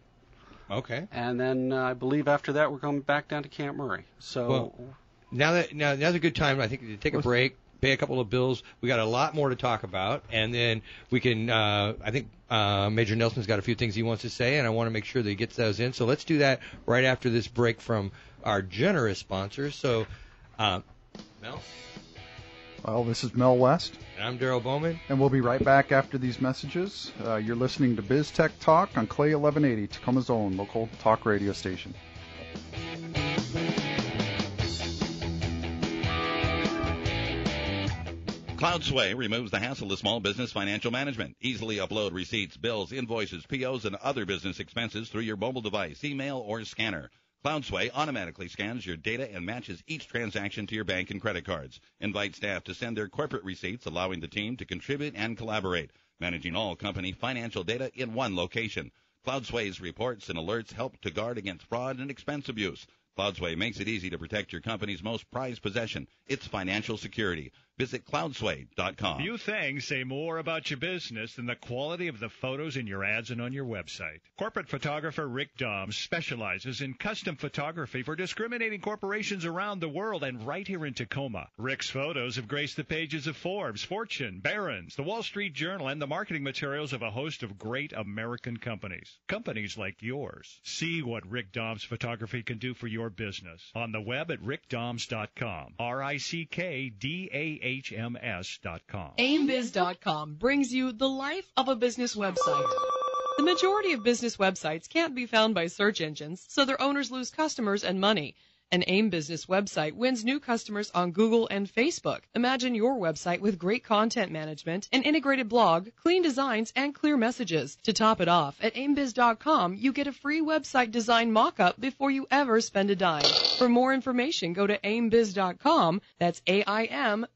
Okay. And then I believe after that we're going back down to Camp Murray. So now's a good time, I think, to take a break, pay a couple of bills. We got a lot more to talk about, and then we can. I think Major Nelson's got a few things he wants to say, and I want to make sure that he gets those in. So let's do that right after this break from our generous sponsors. So, Mel. Well, this is Mel West. And I'm Darrel Bowman. And we'll be right back after these messages. You're listening to BizTechTalk on Clay 1180, Tacoma's own local talk radio station. CloudSway removes the hassle of small business financial management. Easily upload receipts, bills, invoices, POs, and other business expenses through your mobile device, email, or scanner. CloudSway automatically scans your data and matches each transaction to your bank and credit cards. Invite staff to send their corporate receipts, allowing the team to contribute and collaborate, managing all company financial data in one location. CloudSway's reports and alerts help to guard against fraud and expense abuse. CloudSway makes it easy to protect your company's most prized possession, its financial security. Visit cloudsway.com. Few things say more about your business than the quality of the photos in your ads and on your website. Corporate photographer Rick Doms specializes in custom photography for discriminating corporations around the world and right here in Tacoma. Rick's photos have graced the pages of Forbes, Fortune, Barron's, the Wall Street Journal, and the marketing materials of a host of great American companies. Companies like yours. See what Rick Doms photography can do for your business on the web at rickdoms.com. RickDahms.com. AimBiz.com brings you the life of a business website. The majority of business websites can't be found by search engines, so their owners lose customers and money. An AIM Business website wins new customers on Google and Facebook. Imagine your website with great content management, an integrated blog, clean designs, and clear messages. To top it off, at aimbiz.com, you get a free website design mock-up before you ever spend a dime. For more information, go to aimbiz.com. That's AIMBIZ.com.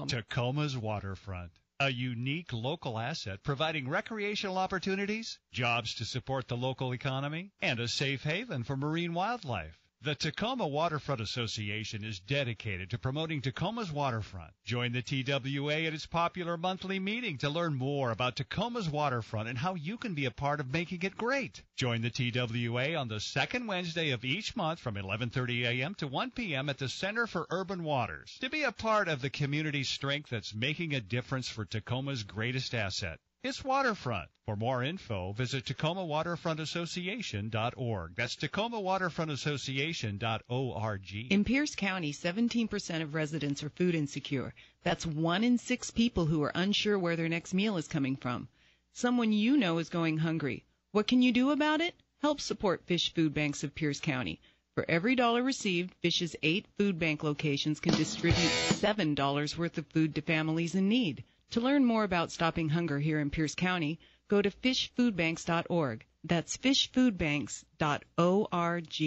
Tacoma's Waterfront. A unique local asset providing recreational opportunities, jobs to support the local economy, and a safe haven for marine wildlife. The Tacoma Waterfront Association is dedicated to promoting Tacoma's waterfront. Join the TWA at its popular monthly meeting to learn more about Tacoma's waterfront and how you can be a part of making it great. Join the TWA on the second Wednesday of each month from 11:30 a.m. to 1 p.m. at the Center for Urban Waters to be a part of the community strength that's making a difference for Tacoma's greatest asset. It's waterfront. For more info, visit TacomaWaterfrontAssociation.org. That's TacomaWaterfrontAssociation.org. In Pierce County, 17% of residents are food insecure. That's 1 in 6 people who are unsure where their next meal is coming from. Someone you know is going hungry. What can you do about it? Help support Fish Food Banks of Pierce County. For every dollar received, Fish's 8 food bank locations can distribute $7 worth of food to families in need. To learn more about stopping hunger here in Pierce County, go to fishfoodbanks.org. That's fishfoodbanks.org.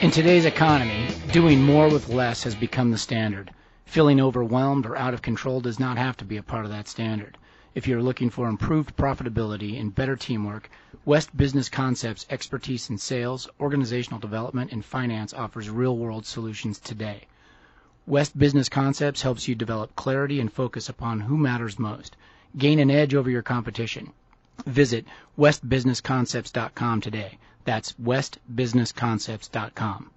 In today's economy, doing more with less has become the standard. Feeling overwhelmed or out of control does not have to be a part of that standard. If you're looking for improved profitability and better teamwork, West Business Concepts' expertise in sales, organizational development, and finance offers real-world solutions today. West Business Concepts helps you develop clarity and focus upon who matters most. Gain an edge over your competition. Visit westbusinessconcepts.com today. That's westbusinessconcepts.com.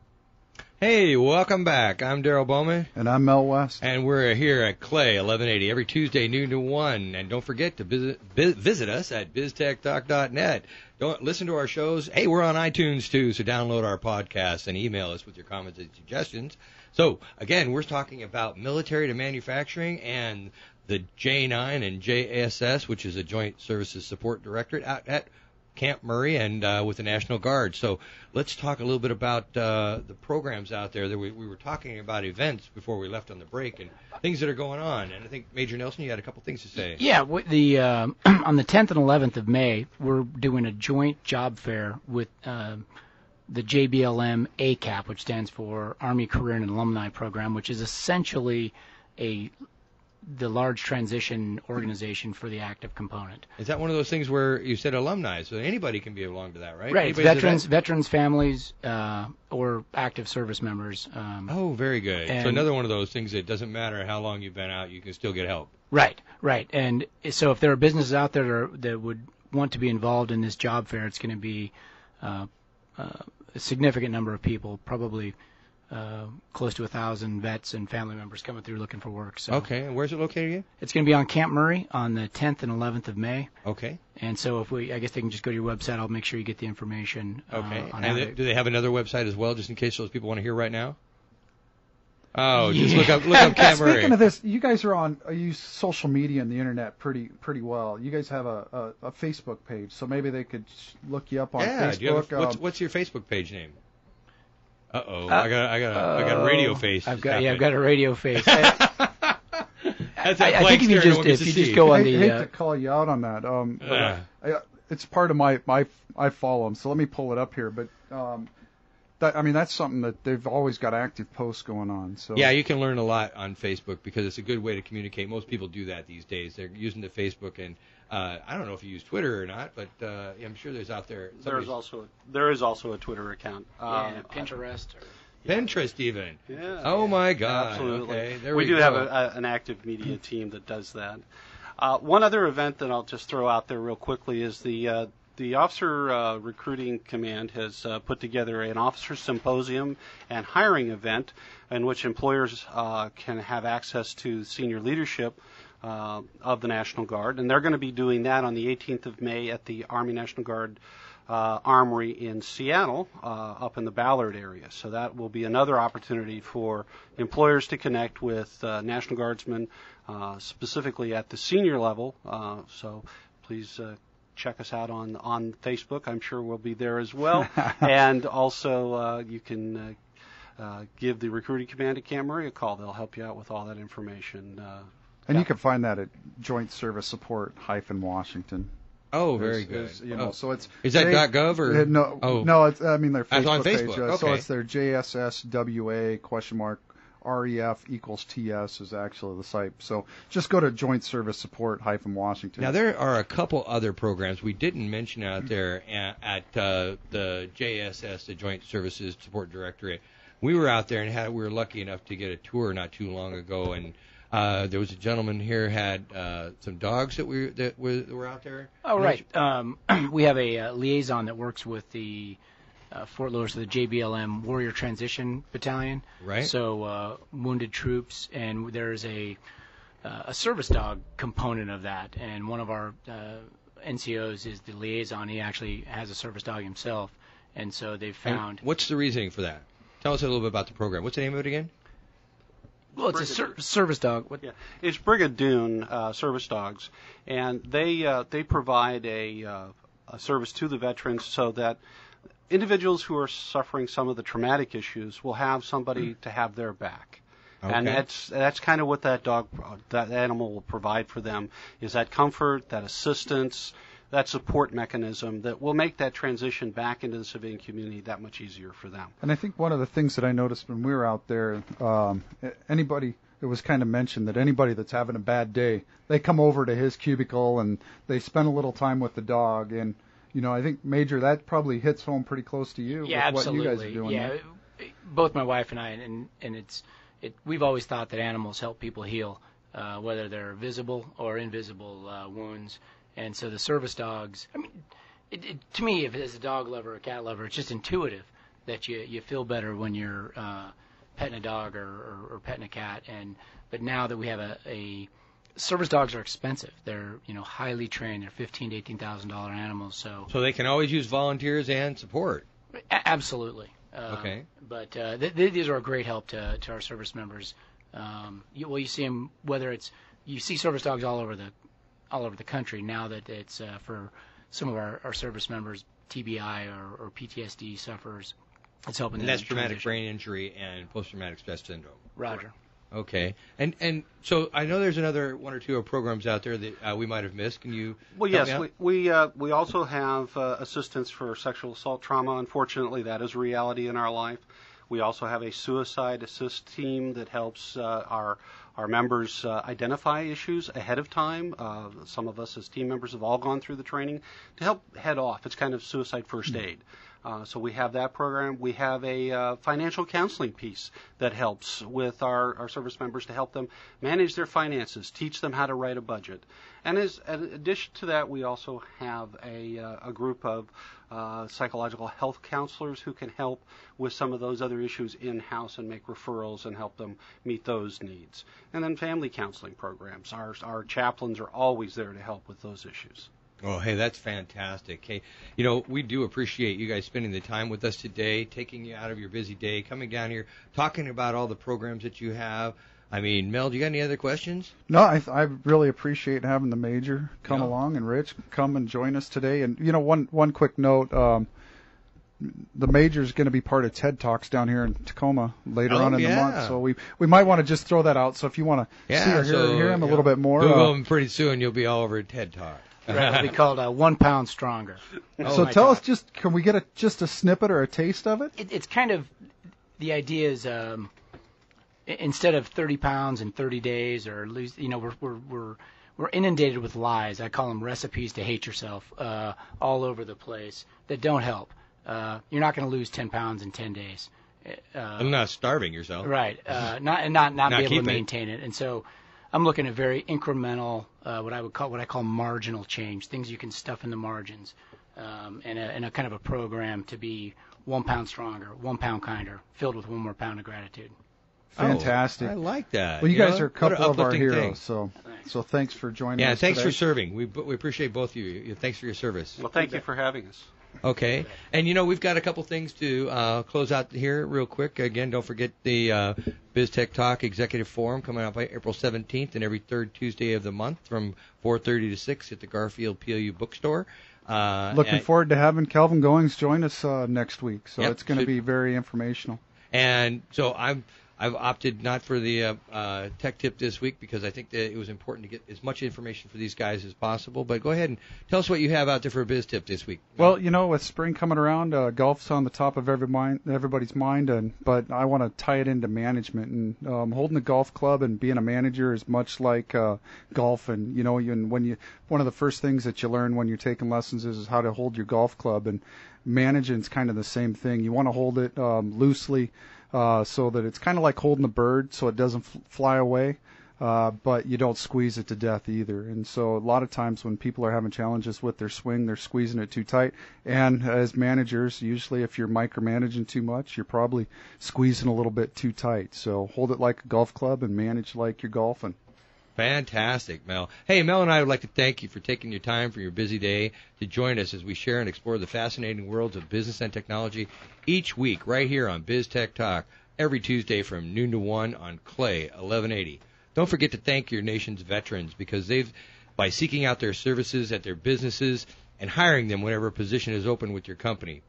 Hey, welcome back. I'm Darrel Bowman. And I'm Mel West. And we're here at Clay 1180 every Tuesday, noon to 1. And don't forget to visit us at BizTechTalk.net. Don't listen to our shows. Hey, we're on iTunes, too, so download our podcast and email us with your comments and suggestions. So, again, we're talking about military to manufacturing and the J9 and JSS, which is a Joint Services Support Directorate out at Camp Murray and with the National Guard. So let's talk a little bit about the programs out there. That we were talking about events before we left on the break and things that are going on. And I think, Major Nelson, you had a couple things to say. Yeah, on the 10th and 11th of May, we're doing a joint job fair with the JBLM ACAP, which stands for Army Career and Alumni Program, which is essentially the large transition organization for the active component. Is that one of those things where you said alumni, so anybody can belong to that, right? Right, veterans, families, or active service members. Oh, very good. So another one of those things that doesn't matter how long you've been out, you can still get help. Right. And so if there are businesses out there that would want to be involved in this job fair, it's going to be a significant number of people, probably close to 1,000 vets and family members coming through looking for work. So. Okay, and where's it located again? It's going to be on Camp Murray on the 10th and 11th of May. Okay. And so I guess they can just go to your website. I'll make sure you get the information. Okay. And do they have another website as well, just in case those people want to hear right now? Oh, just look up Camp Murray. Speaking of this, you guys use social media and the internet pretty well. You guys have a Facebook page, so maybe they could look you up on Facebook. What's your Facebook page name? Uh-oh, I got a radio face. I've got a radio face. That's I think if you just go on the. I hate to call you out on that. It's part of I follow them, so let me pull it up here. But that's something that they've always got active posts going on. So yeah, you can learn a lot on Facebook because it's a good way to communicate. Most people do that these days. They're using the Facebook, and I don't know if you use Twitter or not, but I'm sure there's out there. There is also a Twitter account. Pinterest. Pinterest even. Yeah. Oh my God. Absolutely. Okay, there we do go. have an active media team that does that. One other event that I'll just throw out there real quickly is the Officer Recruiting Command has put together an officer symposium and hiring event in which employers can have access to senior leadership of the National Guard, and they're going to be doing that on the 18th of May at the Army National Guard Armory in Seattle, up in the Ballard area. So that will be another opportunity for employers to connect with National Guardsmen, specifically at the senior level. So please check us out on Facebook. I'm sure we'll be there as well. And also you can give the recruiting command at Camp Murray a call. They'll help you out with all that information. And you can find that at Joint Service Support -Washington. Oh, very good. So it's is that .gov or no? It's their Facebook on page. Facebook. Okay. So it's their JSSWA REF = TS is actually the site. So just go to Joint Service Support -Washington. Now there are a couple other programs we didn't mention out there at the JSS, the Joint Services Support Directorate. We were out there and we were lucky enough to get a tour not too long ago, and there was a gentleman here had some dogs that were out there. Oh, right. We have a liaison that works with the Fort Lewis, the JBLM Warrior Transition Battalion. Right. So wounded troops, and there's a service dog component of that, and one of our NCOs is the liaison. He actually has a service dog himself, and so they've found. And what's the reasoning for that? Tell us a little bit about the program. What's the name of it again? Well, it's a service dog. Yeah, it's Brigadoon Service Dogs, and they provide a service to the veterans so that individuals who are suffering some of the traumatic issues will have somebody to have their back. Okay. And that's kind of what that animal will provide for them, is that comfort, that assistance, that support mechanism that will make that transition back into the civilian community that much easier for them. And I think one of the things that I noticed when we were out there, it was kind of mentioned that anybody that's having a bad day, they come over to his cubicle and they spend a little time with the dog. And, I think, Major, that probably hits home pretty close to you with absolutely. what you guys are doing. Yeah, both my wife and I, and we've always thought that animals help people heal, whether they're visible or invisible wounds. And so the service dogs, I mean, to me, if it's a dog lover or a cat lover, it's just intuitive that you feel better when you're petting a dog or petting a cat. But now that we have a service dogs are expensive. They're highly trained. They're $15,000 to $18,000 animals. So they can always use volunteers and support. Absolutely. Okay. But these are a great help to our service members. You see them, you see service dogs all over the country now that it's for some of our service members, TBI or PTSD sufferers. It's helping them. And that's traumatic brain injury and post-traumatic stress syndrome. Roger. Okay. And so I know there's another one or two programs out there that we might have missed. Can you Well, yes. We also have assistance for sexual assault trauma. Unfortunately, that is a reality in our life. We also have a suicide assist team that helps our members identify issues ahead of time. Some of us as team members have all gone through the training to help head off. It's kind of suicide first aid. So we have that program. We have a financial counseling piece that helps with our service members to help them manage their finances, teach them how to write a budget. And in addition to that, we also have a group of psychological health counselors who can help with some of those other issues in-house and make referrals and help them meet those needs. And then family counseling programs. Our chaplains are always there to help with those issues. Oh, hey, that's fantastic. Hey, we do appreciate you guys spending the time with us today, taking you out of your busy day, coming down here, talking about all the programs that you have. I mean, Mel, do you got any other questions? No, I really appreciate having the Major come along, and Rich come and join us today. And, one quick note, the Major's going to be part of TED Talks down here in Tacoma later on in the month. So we might want to just throw that out. So if you want to see or hear him a little bit more. Google him pretty soon. You'll be all over TED Talk. Right, it'll be called 1 Pound Stronger. So tell us can we get just a snippet or a taste of it? It's kind of, the idea is instead of 30 pounds in 30 days or lose, we're inundated with lies. I call them recipes to hate yourself all over the place that don't help. You're not going to lose 10 pounds in 10 days. I'm not starving yourself. Right. Not be able to maintain it. And so I'm looking at very incremental, what I call marginal change, things you can stuff in the margins, and a kind of a program to be 1 pound stronger, 1 pound kinder, filled with 1 more pound of gratitude. Fantastic. I like that. Well, you guys are a couple of our heroes, so thanks for joining us. Yeah, thanks today. for serving. We appreciate both of you. Thanks for your service. Well, thank you for having us. Okay. And, we've got a couple things to close out here real quick. Again, don't forget the BizTechTalk Executive Forum coming up April 17th and every third Tuesday of the month from 4:30 to 6 at the Garfield PLU bookstore. Looking forward to having Calvin Goings join us next week. So Yep, it's going to be very informational. And so I've opted not for the tech tip this week because I think that it was important to get as much information for these guys as possible. But go ahead and tell us what you have out there for a biz tip this week. Well, with spring coming around, golf's on the top of everybody's mind, but I want to tie it into management. And holding a golf club and being a manager is much like golf. And one of the first things that you learn when you're taking lessons is how to hold your golf club. And managing's kind of the same thing. You want to hold it loosely. So that it's kind of like holding a bird so it doesn't fly away, but you don't squeeze it to death either. And so a lot of times when people are having challenges with their swing, they're squeezing it too tight. And as managers, usually if you're micromanaging too much, you're probably squeezing a little bit too tight. So hold it like a golf club and manage like you're golfing. Fantastic, Mel. Hey, Mel and I would like to thank you for taking your time from your busy day to join us as we share and explore the fascinating worlds of business and technology each week right here on BizTechTalk every Tuesday from noon to 1 on Clay 1180. Don't forget to thank your nation's veterans because by seeking out their services at their businesses and hiring them whenever a position is open with your company.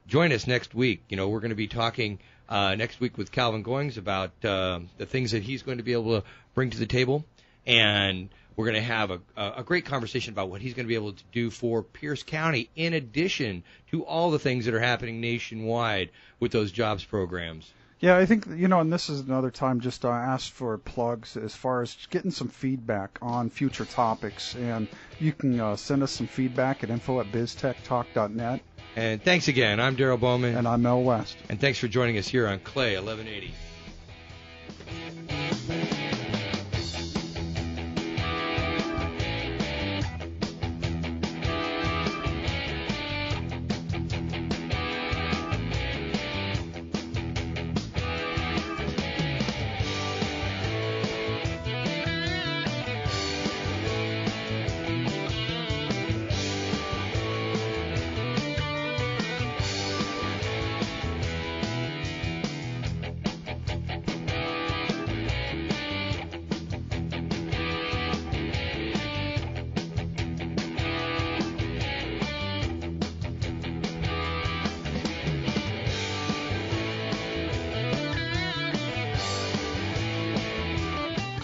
Join us next week. We're going to be talking next week with Calvin Goings about the things that he's going to be able to bring to the table. And we're going to have a great conversation about what he's going to be able to do for Pierce County in addition to all the things that are happening nationwide with those jobs programs. Yeah, I think, and this is another time just to ask for plugs as far as getting some feedback on future topics. And you can send us some feedback at info@biztechtalk.net. And thanks again. I'm Darrel Bowman. And I'm Mel West. And thanks for joining us here on Clay 1180.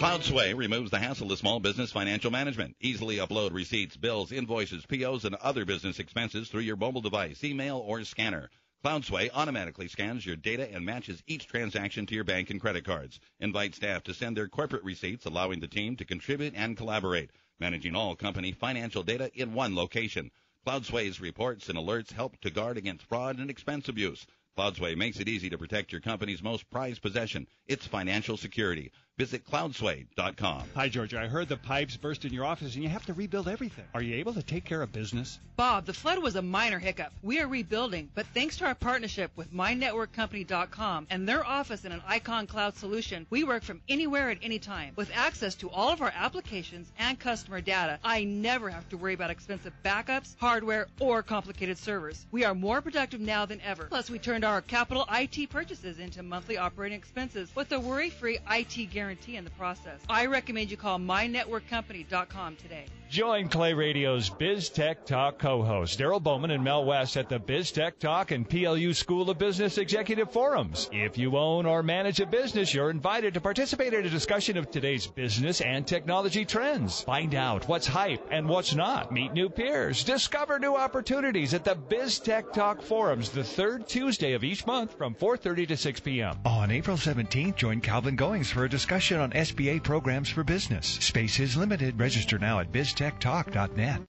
CloudSway removes the hassle of small business financial management. Easily upload receipts, bills, invoices, POs, and other business expenses through your mobile device, email, or scanner. CloudSway automatically scans your data and matches each transaction to your bank and credit cards. Invite staff to send their corporate receipts, allowing the team to contribute and collaborate, managing all company financial data in one location. CloudSway's reports and alerts help to guard against fraud and expense abuse. CloudSway makes it easy to protect your company's most prized possession, its financial security. Visit cloudsway.com. Hi, Georgia. I heard the pipes burst in your office and you have to rebuild everything. Are you able to take care of business? Bob, the flood was a minor hiccup. We are rebuilding, but thanks to our partnership with MyNetworkCompany.com and their office in an Icon Cloud solution, we work from anywhere at any time. With access to all of our applications and customer data, I never have to worry about expensive backups, hardware, or complicated servers. We are more productive now than ever. Plus, we turned our capital IT purchases into monthly operating expenses with a worry-free IT guarantee in the process. I recommend you call MyNetworkCompany.com today. Join Clay Radio's BizTech Talk co-hosts Darrel Bowman and Mel West at the BizTech Talk and PLU School of Business Executive Forums. If you own or manage a business, you're invited to participate in a discussion of today's business and technology trends. Find out what's hype and what's not. Meet new peers. Discover new opportunities at the BizTech Talk Forums the third Tuesday of each month from 4:30 to 6 p.m. On April 17th, join Calvin Goings for a discussion on SBA programs for business. Space is limited. Register now at BizTechTalk.net.